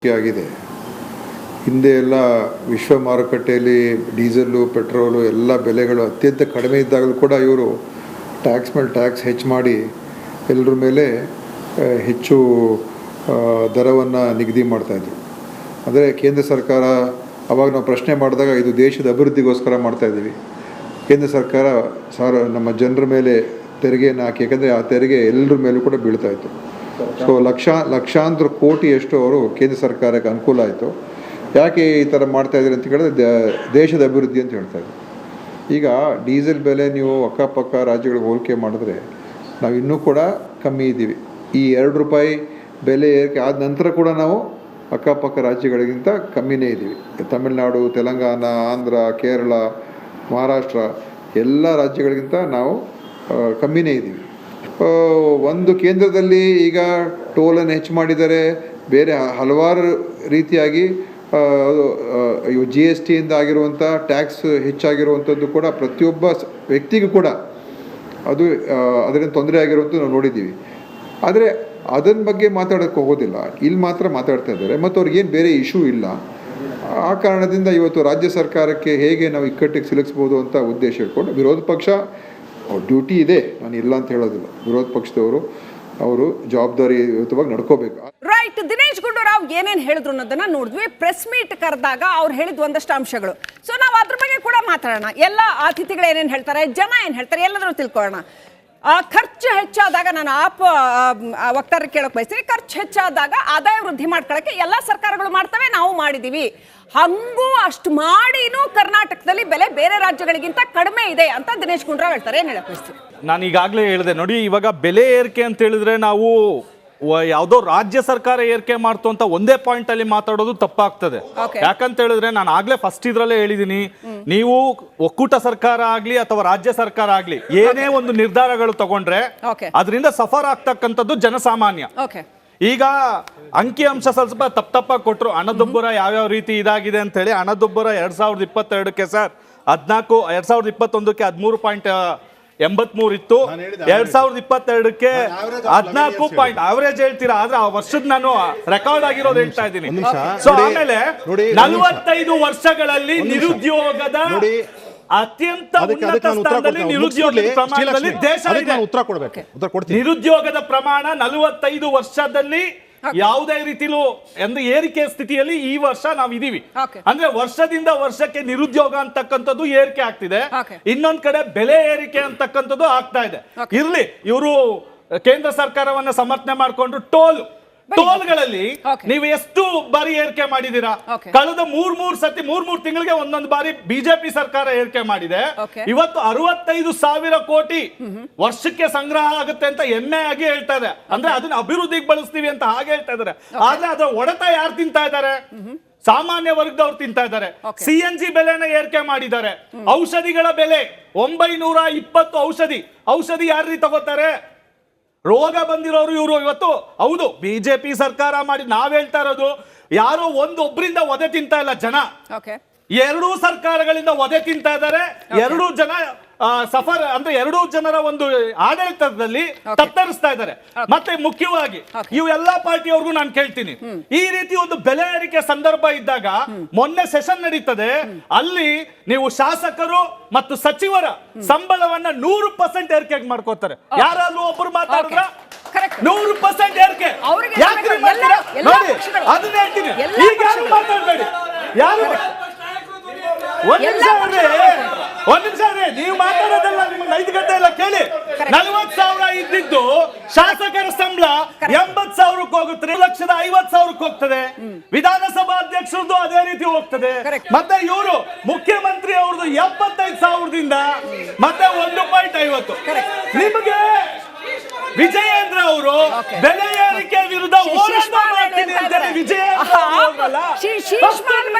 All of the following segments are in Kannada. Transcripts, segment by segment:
ಆಗಿದೆ. ಹಿಂದೆ ಎಲ್ಲ ವಿಶ್ವ ಮಾರುಕಟ್ಟೆಯಲ್ಲಿ ಡೀಸೆಲ್ಲು ಪೆಟ್ರೋಲು ಎಲ್ಲ ಬೆಲೆಗಳು ಅತ್ಯಂತ ಕಡಿಮೆ ಇದ್ದಾಗಲೂ ಕೂಡ ಇವರು ಟ್ಯಾಕ್ಸ್ ಮೇಲೆ ಟ್ಯಾಕ್ಸ್ ಹೆಚ್ಚು ಮಾಡಿ ಎಲ್ಲರ ಮೇಲೆ ಹೆಚ್ಚು ದರವನ್ನು ನಿಗದಿ ಮಾಡ್ತಾಯಿದ್ರು. ಅಂದರೆ ಕೇಂದ್ರ ಸರ್ಕಾರ ಅವಾಗ ನಾವು ಪ್ರಶ್ನೆ ಮಾಡಿದಾಗ ಇದು ದೇಶದ ಅಭಿವೃದ್ಧಿಗೋಸ್ಕರ ಮಾಡ್ತಾಯಿದ್ದೀವಿ, ಕೇಂದ್ರ ಸರ್ಕಾರ ನಮ್ಮ ಜನರ ಮೇಲೆ ತೆರಿಗೆಯನ್ನು ಹಾಕಿ, ಯಾಕಂದರೆ ಆ ತೆರಿಗೆ ಎಲ್ಲರ ಮೇಲೂ ಕೂಡ ಬೀಳ್ತಾಯಿತ್ತು. ಸೊ ಲಕ್ಷಾಂತರ ಕೋಟಿಯಷ್ಟು ಅವರು ಕೇಂದ್ರ ಸರ್ಕಾರಕ್ಕೆ ಅನುಕೂಲ ಆಯಿತು. ಯಾಕೆ ಈ ಥರ ಮಾಡ್ತಾಯಿದ್ದಾರೆ ಅಂತ ಹೇಳಿದ್ರೆ ದೇಶದ ಅಭಿವೃದ್ಧಿ ಅಂತ ಹೇಳ್ತಾಯಿದ್ರು. ಈಗ ಡೀಸೆಲ್ ಬೆಲೆ ನೀವು ಅಕ್ಕಪಕ್ಕ ರಾಜ್ಯಗಳಿಗೆ ಹೋಲಿಕೆ ಮಾಡಿದ್ರೆ ನಾವು ಇನ್ನೂ ಕೂಡ ಕಮ್ಮಿ ಇದ್ದೀವಿ. ಈ 2 ರೂಪಾಯಿ ಬೆಲೆ ಏರಿಕೆ ಆದ ನಂತರ ಕೂಡ ನಾವು ಅಕ್ಕಪಕ್ಕ ರಾಜ್ಯಗಳಿಗಿಂತ ಕಮ್ಮಿನೇ ಇದ್ದೀವಿ. ತಮಿಳುನಾಡು, ತೆಲಂಗಾಣ, ಆಂಧ್ರ, ಕೇರಳ, ಮಹಾರಾಷ್ಟ್ರ ಎಲ್ಲ ರಾಜ್ಯಗಳಿಗಿಂತ ನಾವು ಕಮ್ಮಿನೇ ಇದ್ದೀವಿ. ಒಂದು ಕೇಂದ್ರದಲ್ಲಿ ಈಗ ಟೋಲನ್ನು ಹೆಚ್ಚು ಮಾಡಿದ್ದಾರೆ, ಬೇರೆ ಹಲವಾರು ರೀತಿಯಾಗಿ GST ಇಂದ ಆಗಿರುವಂಥ ಟ್ಯಾಕ್ಸ್ ಹೆಚ್ಚಾಗಿರುವಂಥದ್ದು ಕೂಡ ಪ್ರತಿಯೊಬ್ಬ ವ್ಯಕ್ತಿಗೂ ಕೂಡ ಅದರಿಂದ ತೊಂದರೆ ಆಗಿರುವಂಥದ್ದು ನಾವು ನೋಡಿದ್ದೀವಿ. ಆದರೆ ಅದನ್ನ ಬಗ್ಗೆ ಮಾತಾಡೋಕ್ಕೆ ಹೋಗೋದಿಲ್ಲ, ಇಲ್ಲಿ ಮಾತ್ರ ಮಾತಾಡ್ತಾ ಇದ್ದಾರೆ. ಮತ್ತು ಅವ್ರಿಗೇನು ಬೇರೆ ಇಶ್ಯೂ ಇಲ್ಲ. ಆ ಕಾರಣದಿಂದ ಇವತ್ತು ರಾಜ್ಯ ಸರ್ಕಾರಕ್ಕೆ ಹೇಗೆ ನಾವು ಇಕ್ಕಟ್ಟಿಗೆ ಸಿಲುಕಿಸ್ಬೋದು ಅಂತ ಉದ್ದೇಶ ಇಟ್ಕೊಂಡು ವಿರೋಧ ಪಕ್ಷ ಅವ್ರ ಡ್ಯೂಟಿ ಇದೆ, ನಾನು ಇಲ್ಲ ಅಂತ ಹೇಳೋದಿಲ್ಲ. ವಿರೋಧ ಪಕ್ಷದವರು ಅವರು ಜವಾಬ್ದಾರಿಯುತವಾಗಿ ನಡ್ಕೋಬೇಕು. ರೈಟ್. ದಿನೇಶ್ ಗುಂಡೂರಾವ್ ಏನೇನು ಹೇಳಿದ್ರು ಅನ್ನೋದನ್ನ ನೋಡಿದ್ವಿ. ಪ್ರೆಸ್ ಮೀಟ್ ಕರೆದಾಗ ಅವ್ರು ಹೇಳಿದ ಒಂದಷ್ಟು ಅಂಶಗಳು. ಸೊ ನಾವು ಅದ್ರ ಬಗ್ಗೆ ಕೂಡ ಮಾತಾಡೋಣ. ಎಲ್ಲ ಅತಿಥಿಗಳು ಏನೇನು ಹೇಳ್ತಾರೆ, ಜನ ಏನು ಹೇಳ್ತಾರೆ, ಎಲ್ಲದರೂ ತಿಳ್ಕೊಳ್ಳೋಣ. ಖರ್ಚು ಹೆಚ್ಚಾದಾಗ ನಾನು ವಕ್ತಾರ ಕೇಳೋಕೆ ಬಯಸ್ತೀನಿ. ಖರ್ಚು ಹೆಚ್ಚಾದಾಗ ಆದಾಯ ವೃದ್ಧಿ ಮಾಡ್ಕೊಳ್ಳೋಕ್ಕೆ ಎಲ್ಲ ಸರ್ಕಾರಗಳು ಮಾಡ್ತವೆ, ನಾವು ಮಾಡಿದ್ದೀವಿ. ಹಂಗೂ ಅಷ್ಟು ಮಾಡಿನೂ ಕರ್ನಾಟಕದಲ್ಲಿ ಬೆಲೆ ಬೇರೆ ರಾಜ್ಯಗಳಿಗಿಂತ ಕಡಿಮೆ ಇದೆ ಅಂತ ದಿನೇಶ್ ಗುಂಡೂರಾವ್ ಹೇಳ್ತಾರೆ. ಏನು ಹೇಳಕ್ ಬಯಸ್ತೀನಿ? ನಾನು ಈಗಾಗಲೇ ಹೇಳಿದೆ ನೋಡಿ, ಇವಾಗ ಬೆಲೆ ಏರಿಕೆ ಅಂತ ಹೇಳಿದ್ರೆ ನಾವು ಯಾವುದೋ ರಾಜ್ಯ ಸರ್ಕಾರ ಏರಿಕೆ ಮಾಡ್ತು ಅಂತ ಒಂದೇ ಪಾಯಿಂಟ್ ಅಲ್ಲಿ ಮಾತಾಡೋದು ತಪ್ಪಾಗ್ತದೆ. ಯಾಕಂತ ಹೇಳಿದ್ರೆ ನಾನು ಆಗ್ಲೇ ಫಸ್ಟ್ ಇದ್ರಲ್ಲೇ ಹೇಳಿದೀನಿ, ನೀವು ಒಕ್ಕೂಟ ಸರ್ಕಾರ ಆಗ್ಲಿ ಅಥವಾ ರಾಜ್ಯ ಸರ್ಕಾರ ಆಗ್ಲಿ ಏನೇ ಒಂದು ನಿರ್ಧಾರಗಳು ತಗೊಂಡ್ರೆ ಅದರಿಂದ ಸಫರ್ ಆಗ್ತಕ್ಕಂಥದ್ದು ಜನಸಾಮಾನ್ಯ. ಈಗ ಅಂಕಿ ಅಂಶ ಸ್ವಲ್ಪ ತಪ್ಪಾಗಿ ಕೊಟ್ಟರು. ಹಣದುಬ್ಬರ ಯಾವ್ಯಾವ ರೀತಿ ಇದಾಗಿದೆ ಅಂತ ಹೇಳಿ. ಹಣದುಬ್ಬರ 2022ಕ್ಕೆ ಸರ್ 2021ಕ್ಕೆ 13.83 ಇತ್ತು. 2022ಕ್ಕೆ 14 ಅವರೇಜ್ ಹೇಳ್ತೀರಾ, ಆದ್ರೆ ಆ ವರ್ಷದ ನಾನು ರೆಕಾರ್ಡ್ ಆಗಿರೋದು ಹೇಳ್ತಾ ಇದ್ದೀನಿ. ಸೊ ಆಮೇಲೆ 45 ವರ್ಷಗಳಲ್ಲಿ ನಿರುದ್ಯೋಗದ ಅತ್ಯಂತ ಉನ್ನತ ಸ್ಥಾನದಲ್ಲಿ ನಿರುದ್ಯೋಗದ ಪ್ರಮಾಣ 45 ವರ್ಷದಲ್ಲಿ ಯಾವುದೇ ರೀತಿಲೂ ಅಂದ್ರೆ ಏರಿಕೆ ಸ್ಥಿತಿಯಲ್ಲಿ ಈ ವರ್ಷ ನಾವು ಇದೀವಿ. ಅಂದ್ರೆ ವರ್ಷದಿಂದ ವರ್ಷಕ್ಕೆ ನಿರುದ್ಯೋಗ ಅಂತಕ್ಕಂಥದ್ದು ಏರಿಕೆ ಆಗ್ತಿದೆ, ಇನ್ನೊಂದ್ ಕಡೆ ಬೆಲೆ ಏರಿಕೆ ಅಂತಕ್ಕಂಥದ್ದು ಆಗ್ತಾ ಇದೆ. ಇರ್ಲಿ, ಇವರು ಕೇಂದ್ರ ಸರ್ಕಾರವನ್ನ ಸಮರ್ಥನೆ ಮಾಡಿಕೊಂಡು ಟೋಲ್ಗಳಲ್ಲಿ ನೀವು ಎಷ್ಟು ಬಾರಿ ಏರಿಕೆ ಮಾಡಿದೀರಾ? ಕಳೆದ 3 ತಿಂಗಳಿಗೆ ಒಂದೊಂದು ಬಾರಿ ಬಿಜೆಪಿ ಸರ್ಕಾರ ಏರಿಕೆ ಮಾಡಿದೆ. ಇವತ್ತು 65,000 ಕೋಟಿ ವರ್ಷಕ್ಕೆ ಸಂಗ್ರಹ ಆಗುತ್ತೆ ಅಂತ ಹೆಮ್ಮೆ ಆಗಿ ಹೇಳ್ತಾ ಇದೆ. ಅಂದ್ರೆ ಅದನ್ನ ಅಭಿವೃದ್ಧಿಗೆ ಬಳಸ್ತೀವಿ ಅಂತ ಹಾಗೆ ಹೇಳ್ತಾ ಇದಾರೆ. ಆದ್ರೆ ಅದರ ಒಡೆತ ಯಾರು ತಿಂತಾ ಇದ್ದಾರೆ? ಸಾಮಾನ್ಯ ವರ್ಗದವ್ರು ತಿಂತಾ ಇದ್ದಾರೆ. CNG ಬೆಲೆನ ಏರಿಕೆ ಮಾಡಿದ್ದಾರೆ. ಔಷಧಿಗಳ ಬೆಲೆ 920 ಔಷಧಿ ಯಾರು ತಗೋತಾರೆ? ರೋಗ ಬಂದಿರೋರು ಇವರು. ಇವತ್ತು ಹೌದು ಬಿಜೆಪಿ ಸರ್ಕಾರ ಮಾಡಿ ನಾವ್ ಹೇಳ್ತಾ ಇರೋದು, ಯಾರೋ ಒಬ್ಬರಿಂದ ಒದೆ ತಿಂತಾ ಇಲ್ಲ ಜನ, ಎರಡೂ ಸರ್ಕಾರಗಳಿಂದ ಒದೆ ತಿಂತಾ ಇದ್ದಾರೆ. ಎರಡೂ ಜನ ಸಫರ್ ಅಂದ್ರೆ ಎರಡೂ ಜನರ ಒಂದು ಆಡಳಿತದಲ್ಲಿ ತತ್ತರಿಸ್ತಾ ಇದ್ದಾರೆ. ಮತ್ತೆ ಮುಖ್ಯವಾಗಿ ಇವು ಎಲ್ಲಾ ಪಾರ್ಟಿಯವ್ರಿಗೂ ನಾನು ಕೇಳ್ತೀನಿ, ಈ ರೀತಿ ಒಂದು ಬೆಲೆ ಏರಿಕೆ ಸಂದರ್ಭ ಇದ್ದಾಗ ಮೊನ್ನೆ ಸೆಷನ್ ನಡೀತದೆ, ಅಲ್ಲಿ ನೀವು ಶಾಸಕರು ಮತ್ತು ಸಚಿವರ ಸಂಬಳವನ್ನ 100% ಏರಿಕೆ ಮಾಡ್ಕೋತಾರೆ. ಯಾರಾದ್ರೂ ಒಬ್ರು ಮಾತಾಡಿದ್ರ 100% ಏರಿಕೆ ನೋಡಿ, ಅದನ್ನ ಹೇಳ್ತೀನಿ. ಈಗ ಯಾರು ಮಾತಾಡ್ಬೇಡಿ, ಯಾರು ಒಂದ್ ನಿಮಿಷ ನೀವು ಮಾತಾಡೋದಲ್ಲ, ನಿಮ್ಗೆ ನೈತಿಕತೆ ಎಲ್ಲ ಕೇಳಿ. 40,000 ಇದ್ದಿದ್ದು ಶಾಸಕರ ಸಂಬಳ 80,000ಕ್ಕೆ ಹೋಗುತ್ತೆ, 2,50,000ಕ್ಕೆ ಹೋಗ್ತದೆ. ವಿಧಾನಸಭಾ ಅಧ್ಯಕ್ಷರದ್ದು ಅದೇ ರೀತಿ ಹೋಗ್ತದೆ. ಮತ್ತೆ ಇವರು ಮುಖ್ಯಮಂತ್ರಿ ಅವ್ರದ್ದು 75,000ದಿಂದ ಮತ್ತೆ 1.50. ನಿಮಗೆ ವಿಜಯೇಂದ್ರ ಅವರು ಬೆಲೆ ಏರಿಕೆ ವಿರುದ್ಧ ಹೋರಾಟ ಮಾಡ್ತೀನಿ ಅಂತೇಳಿ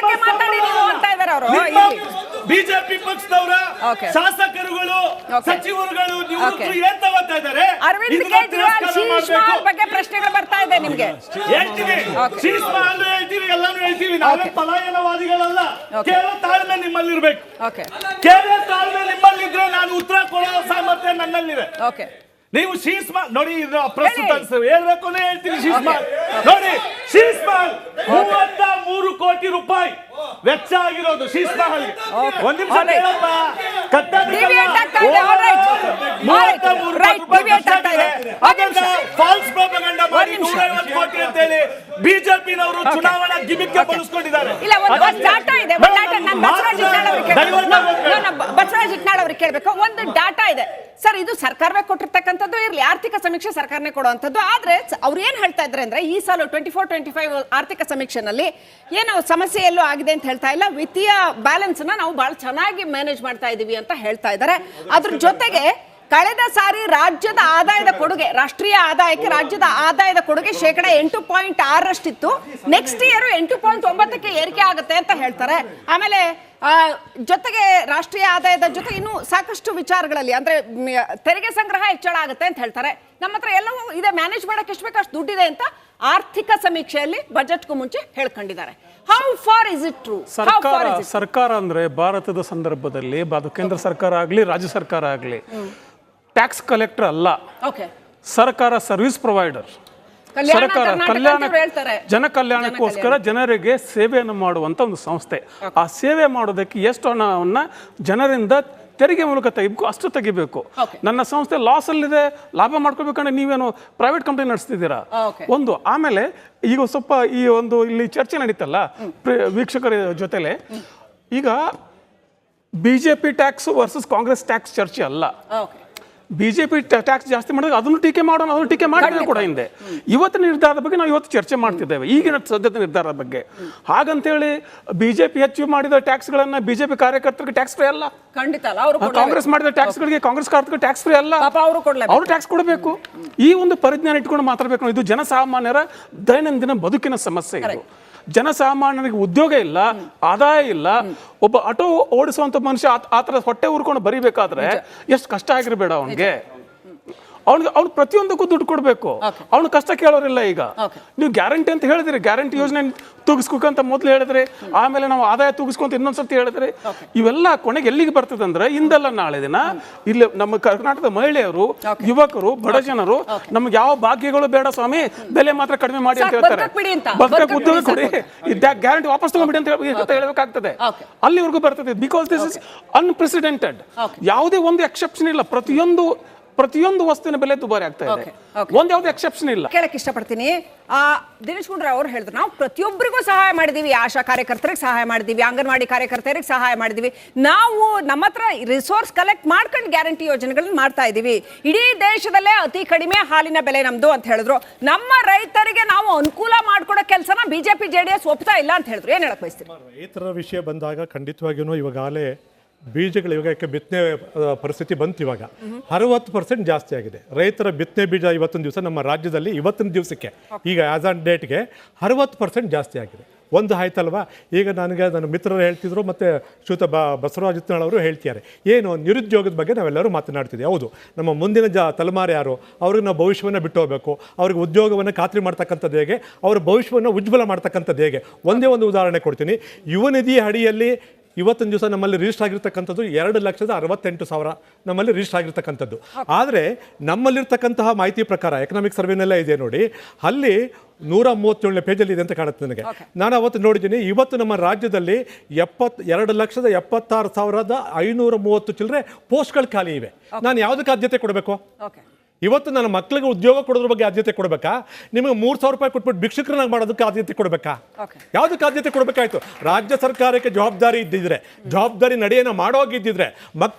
ಬಿಜೆಪಿ ಪಕ್ಷದವರ ಶಾಸಕರುಗಳು ಸಚಿವರುಗಳು ನಿವೃತ್ತರು ಏನ್ ತಗೋತಾ ಇದ್ದಾರೆ? ಬಗ್ಗೆ ಪ್ರಶ್ನೆಗಳು ಬರ್ತಾ ಇದೆ ನಿಮ್ಗೆ. ಹೇಳ್ತೀವಿ, ಶೀಷ್ಮಾ ಅಂದ್ರೆ ಹೇಳ್ತೀವಿ, ಎಲ್ಲಾನು ಹೇಳ್ತೀವಿ. ನಾವೇ ಪಲಾಯನವಾದಿಗಳಲ್ಲ. ಕೇವಲ ತಾಳ್ಮೆ ನಿಮ್ಮಲ್ಲಿರ್ಬೇಕು. ಕೇವಲ ತಾಳ್ಮೆ ನಿಮ್ಮಲ್ಲಿದ್ರೆ ನಾನು ಉತ್ತರ ಕೊಡೋ ಸಾಮರ್ಥ್ಯ ನನ್ನಲ್ಲಿದೆ. ನೀವು ಶೀಸ್ಮಾಲ್ ನೋಡಿ, ಇದು ಅಪ್ರಸ್ತುತ ಹೇಳ್ಬೇಕು ಹೇಳ್ತೀನಿ. ಶೀಸ್ಮಾಲ್ ನೋಡಿ, ಶೀಸ್ಮಾಲ್ 33 ಕೋಟಿ ರೂಪಾಯಿ ವೆಚ್ಚ ಆಗಿರೋದು ಶೀಸ್ಮಾಲ್. ಒಂದ್ ನಿಮಿಷ ಹೇಳಪ್ಪ, ಫಾಲ್ಸ್ ಪ್ರೊಪಗಂಡ ಮಾಡಿ 150 ಕೋಟಿ ಅಂತ ಹೇಳಿ ಬಿಜೆಪಿನವರು ಚುನಾವಣಾ ಗಿಮಿಕ್ಗೆ ಬಳಸ್ಕೊಂಡಿದ್ದಾರೆ. ಬಸವರಾಜ್ ಇಟ್ನಾಳ್ ಅವ್ರಿಗೆ ಕೇಳಬೇಕು. ಒಂದು ಡಾಟಾ ಇದೆ ಸರ್, ಇದು ಸರ್ಕಾರವೇ ಕೊಟ್ಟಿರ್ತಕ್ಕಂಥದ್ದು ಇರಲಿ, ಆರ್ಥಿಕ ಸಮೀಕ್ಷೆ ಸರ್ಕಾರನೇ ಕೊಡುವಂಥದ್ದು. ಆದ್ರೆ ಅವ್ರು ಏನ್ ಹೇಳ್ತಾ ಇದ್ದಾರೆ ಅಂದ್ರೆ, ಈ ಸಾಲ 24-25 ಆರ್ಥಿಕ ಸಮೀಕ್ಷೆನಲ್ಲಿ ಏನು ಸಮಸ್ಯೆ ಎಲ್ಲೂ ಆಗಿದೆ ಅಂತ ಹೇಳ್ತಾ ಇಲ್ಲ, ವಿತ್ತೀಯ ಬ್ಯಾಲೆನ್ಸ್ ನ ನಾವು ಬಹಳ ಚೆನ್ನಾಗಿ ಮ್ಯಾನೇಜ್ ಮಾಡ್ತಾ ಇದೀವಿ ಅಂತ ಹೇಳ್ತಾ ಇದ್ದಾರೆ. ಅದ್ರ ಜೊತೆಗೆ ಕಳೆದ ಸಾರಿ ರಾಜ್ಯದ ಆದಾಯದ ಕೊಡುಗೆ, ರಾಷ್ಟ್ರೀಯ ಆದಾಯಕ್ಕೆ ರಾಜ್ಯದ ಆದಾಯದ ಕೊಡುಗೆ 8.6% ನೆಕ್ಸ್ಟ್ ಇಯರ್ 8.9 ಏರಿಕೆ ಆಗುತ್ತೆ ಅಂತ ಹೇಳ್ತಾರೆ. ಆಮೇಲೆ ಜೊತೆಗೆ ರಾಷ್ಟ್ರೀಯ ಆದಾಯದ ಜೊತೆ ಇನ್ನೂ ಸಾಕಷ್ಟು ವಿಚಾರಗಳಲ್ಲಿ ಅಂದ್ರೆ ತೆರಿಗೆ ಸಂಗ್ರಹ ಹೆಚ್ಚಳ ಆಗುತ್ತೆ ಅಂತ ಹೇಳ್ತಾರೆ. ನಮ್ಮ ಹತ್ರ ಎಲ್ಲವೂ ಇದೆ, ಮ್ಯಾನೇಜ್ ಮಾಡಕ್ಕೆ ಎಷ್ಟು ಬೇಕು ಅಷ್ಟು ದುಡ್ಡಿದೆ ಅಂತ ಆರ್ಥಿಕ ಸಮೀಕ್ಷೆಯಲ್ಲಿ ಬಜೆಟ್ಗೂ ಮುಂಚೆ ಹೇಳ್ಕೊಂಡಿದ್ದಾರೆ. How far is it true? ಸರ್ಕಾರ ಅಂದ್ರೆ ಭಾರತದ ಸಂದರ್ಭದಲ್ಲಿ ಅದು ಕೇಂದ್ರ ಸರ್ಕಾರ ಆಗಲಿ ರಾಜ್ಯ ಸರ್ಕಾರ ಆಗಲಿ ಟ್ಯಾಕ್ಸ್ ಕಲೆಕ್ಟರ್ ಅಲ್ಲ, ಸರ್ಕಾರ ಸರ್ವಿಸ್ ಪ್ರೊವೈಡರ್. ಸರ್ಕಾರ ಜನ ಕಲ್ಯಾಣಕ್ಕೋಸ್ಕರ ಜನರಿಗೆ ಸೇವೆಯನ್ನು ಮಾಡುವಂತ ಒಂದು ಸಂಸ್ಥೆ. ಆ ಸೇವೆ ಮಾಡೋದಕ್ಕೆ ಎಷ್ಟು ಹಣವನ್ನ ಜನರಿಂದ ತೆರಿಗೆ ಮೂಲಕ ತೆಗಿಬೇಕು ಅಷ್ಟು ತೆಗಿಬೇಕು. ನನ್ನ ಸಂಸ್ಥೆ ಲಾಸ್ ಅಲ್ಲಿದೆ, ಲಾಭ ಮಾಡ್ಕೋಬೇಕಂದ್ರೆ ನೀವೇನು ಪ್ರೈವೇಟ್ ಕಂಪನಿ ನಡೆಸ್ತಿದ್ದೀರಾ ಒಂದು. ಆಮೇಲೆ ಈಗ ಸ್ವಲ್ಪ ಈ ಒಂದು ಇಲ್ಲಿ ಚರ್ಚೆ ನಡೀತಲ್ಲ ವೀಕ್ಷಕರ ಜೊತೆಲೆ, ಈಗ BJP tax versus Congress tax ಚರ್ಚೆ ಅಲ್ಲ. ಬಿಜೆಪಿ ಟ್ಯಾಕ್ಸ್ ಜಾಸ್ತಿ ಮಾಡಿದ್ರೆ ಅದನ್ನು ಟೀಕೆ ಮಾಡೋಣ, ಅದನ್ನು ಟೀಕೆ ಮಾಡಿದ್ರೆ ಕೂಡ ಹಿಂದೆ. ಇವತ್ತಿನ ನಿರ್ಧಾರದ ಬಗ್ಗೆ ನಾವು ಇವತ್ತು ಚರ್ಚೆ ಮಾಡ್ತಿದ್ದೇವೆ, ಈಗಿನ ಸದ್ಯದ ನಿರ್ಧಾರದ ಬಗ್ಗೆ. ಹಾಗಂತೇಳಿ ಬಿಜೆಪಿ ಹೆಚ್ಚು ಮಾಡಿದ ಟ್ಯಾಕ್ಸ್ಗಳನ್ನ ಬಿಜೆಪಿ ಕಾರ್ಯಕರ್ತರಿಗೆ ಟ್ಯಾಕ್ಸ್ ಫ್ರೀ ಅಲ್ಲ, ಖಂಡಿತ ಅಲ್ಲ. ಕಾಂಗ್ರೆಸ್ ಮಾಡಿದ ಟ್ಯಾಕ್ಸ್ಗಳಿಗೆ ಕಾಂಗ್ರೆಸ್ ಕಾರ್ಯಕರ್ತರಿಗೆ ಟ್ಯಾಕ್ಸ್ ಫ್ರೀ ಅಲ್ಲ, ಅವರು ಟ್ಯಾಕ್ಸ್ ಕೊಡಬೇಕು. ಈ ಒಂದು ಪರಿಜ್ಞಾನ ಇಟ್ಕೊಂಡು ಮಾತಾಡಬೇಕು. ಇದು ಜನಸಾಮಾನ್ಯರ ದೈನಂದಿನ ಬದುಕಿನ ಸಮಸ್ಯೆ. ಇದು ಜನಸಾಮಾನ್ಯರಿಗೆ ಉದ್ಯೋಗ ಇಲ್ಲ, ಆದಾಯ ಇಲ್ಲ. ಒಬ್ಬ ಆಟೋ ಓಡಿಸುವಂತ ಮನುಷ್ಯ ಆತರ ಹೊಟ್ಟೆ ಉರ್ಕೊಂಡು ಬರಿಬೇಕಾದ್ರೆ ಎಷ್ಟು ಕಷ್ಟ ಆಗಿರ್ಬೇಡ ಅವನಿಗೆ. ಅವ್ನು ಪ್ರತಿಯೊಂದಕ್ಕೂ ದುಡ್ಡು ಕೊಡ್ಬೇಕು, ಅವ್ನು ಕಷ್ಟ ಕೇಳೋರಿಲ್ಲ. ಈಗ ನೀವು ಗ್ಯಾರಂಟಿ ಅಂತ ಹೇಳಿದ್ರಿ, ಗ್ಯಾರಂಟಿ ಯೋಜನೆ ತೂಗಿಸ್ಕೋಕಂತ ಮೊದಲು ಹೇಳಿದ್ರಿ, ಆಮೇಲೆ ನಾವು ಆದಾಯ ತೂಗಿಸ್ಕೊಂತ ಇನ್ನೊಂದ್ಸರ್ತಿ ಹೇಳಿದ್ರಿ. ಇವೆಲ್ಲ ಕೊನೆಗೆ ಎಲ್ಲಿಗೆ ಬರ್ತದೆ ಅಂದ್ರೆ, ಇಂದಲ್ಲ ನಾಳೆ ದಿನ ಇಲ್ಲಿ ನಮ್ಮ ಕರ್ನಾಟಕದ ಮಹಿಳೆಯರು, ಯುವಕರು, ಬಡ ಜನರು ನಮ್ಗೆ ಯಾವ ಭಾಗ್ಯಗಳು ಬೇಡ ಸ್ವಾಮಿ, ಬೆಲೆ ಮಾತ್ರ ಕಡಿಮೆ ಮಾಡಿ ಅಂತ ಹೇಳ್ತಾರೆ. ಬದುಕಕ್ಕೆ ಉದ್ಯೋಗ ಕೊಡಿ, ಗ್ಯಾರಂಟಿ ವಾಪಸ್ ತಗೊಂಡ್ಬಿಡಿ ಅಂತ ಹೇಳ್ಬೇಕಾಗ್ತದೆ. ಅಲ್ಲಿವರೆಗೂ ಬರ್ತದೆ. Because this is unprecedented. ಯಾವುದೇ ಒಂದು ಎಕ್ಸೆಪ್ಷನ್ ಇಲ್ಲ. ಪ್ರತಿಯೊಂದು ವಸ್ತುವಿನ ಬೆಲೆ ದುಬಾರಿ ಆಗ್ತಾ ಇದೆ. ಒಂದ್ಯಾವ್ದು ಎಕ್ಸೆಪ್ಷನ್ ಇಲ್ಲ. ಕೇಳಕ್ ಇಷ್ಟಪಡ್ತೀನಿ, ದಿನೇಶ್ ಗುಂಡೂರಾವ್ ಅವರು ಹೇಳಿದ್ರು, ನಾವು ಪ್ರತಿಯೊಬ್ಬರಿಗೂ ಸಹಾಯ ಮಾಡಿದೀವಿ, ಆಶಾ ಕಾರ್ಯಕರ್ತರಿಗೆ ಸಹಾಯ ಮಾಡಿದೀವಿ, ಅಂಗನವಾಡಿ ಕಾರ್ಯಕರ್ತರಿಗೆ ಸಹಾಯ ಮಾಡಿದೀವಿ, ನಾವು ನಮ್ಮ ಹತ್ರ ರಿಸೋರ್ಸ್ ಕಲೆಕ್ಟ್ ಮಾಡ್ಕೊಂಡು ಗ್ಯಾರಂಟಿ ಯೋಜನೆಗಳನ್ನ ಮಾಡ್ತಾ ಇದೀವಿ, ಇಡೀ ದೇಶದಲ್ಲೇ ಅತಿ ಕಡಿಮೆ ಹಾಲಿನ ಬೆಲೆ ನಮ್ದು ಅಂತ ಹೇಳಿದ್ರು. ನಮ್ಮ ರೈತರಿಗೆ ನಾವು ಅನುಕೂಲ ಮಾಡ್ಕೊಡೋ ಕೆಲಸನ ಬಿಜೆಪಿ JDS ಒಪ್ತಾ ಇಲ್ಲ ಅಂತ ಹೇಳಿದ್ರು. ಏನ್ ಹೇಳಕ್ ಬಯಸ್ತೀವಿ? ರೈತರ ವಿಷಯ ಬಂದಾಗ ಖಂಡಿತವಾಗಿಯೂ ಇವಾಗಲೇ ಬೀಜಗಳು ಇವಾಗ ಬಿತ್ತನೆ ಪರಿಸ್ಥಿತಿ ಬಂತು. ಇವಾಗ 60% ಜಾಸ್ತಿ ಆಗಿದೆ ರೈತರ ಬಿತ್ತನೆ ಬೀಜ. ಇವತ್ತಿನ ದಿವಸ ನಮ್ಮ ರಾಜ್ಯದಲ್ಲಿ ಇವತ್ತಿನ ದಿವಸಕ್ಕೆ ಈಗ ಆಸ್ ಆನ್ ಡೇಟ್ಗೆ 60% ಜಾಸ್ತಿ ಆಗಿದೆ. ಒಂದು ಆಯ್ತಲ್ವಾ? ಈಗ ನನಗೆ ನನ್ನ ಮಿತ್ರರು ಹೇಳ್ತಿದ್ರು, ಮತ್ತು ಶ್ರೀಯುತ ಬಸವರಾಜ್ ಇತ್ನಾಳ್ ಅವರು ಹೇಳ್ತಿದ್ದಾರೆ, ಏನು ನಿರುದ್ಯೋಗದ ಬಗ್ಗೆ ನಾವೆಲ್ಲರೂ ಮಾತನಾಡ್ತಿದ್ದೀವಿ. ಹೌದು, ನಮ್ಮ ಮುಂದಿನ ತಲೆಮಾರು ಯಾರು, ಅವ್ರಿಗೆ ನಾವು ಭವಿಷ್ಯವನ್ನು ಬಿಟ್ಟು ಹೋಗಬೇಕು. ಅವ್ರಿಗೆ ಉದ್ಯೋಗವನ್ನು ಖಾತ್ರಿ ಮಾಡ್ತಕ್ಕಂಥದ್ದು ಹೇಗೆ, ಅವರ ಭವಿಷ್ಯವನ್ನು ಉಜ್ವಲ ಮಾಡ್ತಕ್ಕಂಥದ್ದು ಹೇಗೆ? ಒಂದೇ ಒಂದು ಉದಾಹರಣೆ ಕೊಡ್ತೀನಿ. ಯುವ ನಿಧಿ ಅಡಿಯಲ್ಲಿ ಇವತ್ತಿನ ದಿವಸ ನಮ್ಮಲ್ಲಿ ರಿಜಿಸ್ಟರ್ ಆಗಿರ್ತಕ್ಕಂಥದ್ದು 2,68,000 ನಮ್ಮಲ್ಲಿ ರಿಜಿಸ್ಟರ್ ಆಗಿರ್ತಕ್ಕಂಥದ್ದು. ಆದರೆ ನಮ್ಮಲ್ಲಿರ್ತಕ್ಕಂತಹ ಮಾಹಿತಿ ಪ್ರಕಾರ ಎಕನಾಮಿಕ್ ಸರ್ವೆನೆಲ್ಲ ಇದೆ ನೋಡಿ, ಅಲ್ಲಿ 137ನೇ ಪೇಜಲ್ಲಿ ಇದೆ ಅಂತ ಕಾಣುತ್ತೆ ನನಗೆ. ನಾನು ಅವತ್ತು ನೋಡಿದ್ದೀನಿ. ಇವತ್ತು ನಮ್ಮ ರಾಜ್ಯದಲ್ಲಿ 2,76,530 ಚಿಲ್ಲರೆ ಪೋಸ್ಟ್ಗಳು ಖಾಲಿ ಇವೆ. ನಾನು ಯಾವುದಕ್ಕೆ ಆದ್ಯತೆ ಕೊಡಬೇಕು? ಇವತ್ತು ನನ್ನ ಮಕ್ಕಳಿಗೆ ಉದ್ಯೋಗ ಕೊಡೋದ್ರ ಬಗ್ಗೆ ಆದ್ಯತೆ ಕೊಡಬೇಕಾ? ನಿಮಗೆ 3,000 ರೂಪಾಯಿ ಕೊಟ್ಬಿಟ್ಟು ಭಿಕ್ಷುಕರನ್ನಾಗಿ ಮಾಡೋದಕ್ಕೆ ಆದ್ಯತೆ ಕೊಡಬೇಕಾ? ಯಾವುದಕ್ಕೆ ಆದ್ಯತೆ ಕೊಡಬೇಕಾಯ್ತು? ರಾಜ್ಯ ಸರ್ಕಾರಕ್ಕೆ ಜವಾಬ್ದಾರಿ ಇದ್ದಿದ್ರೆ, ಜವಾಬ್ದಾರಿ ನಡೆಯನ್ನು ಮಾಡೋಗಿದ್ದಿದ್ರೆ,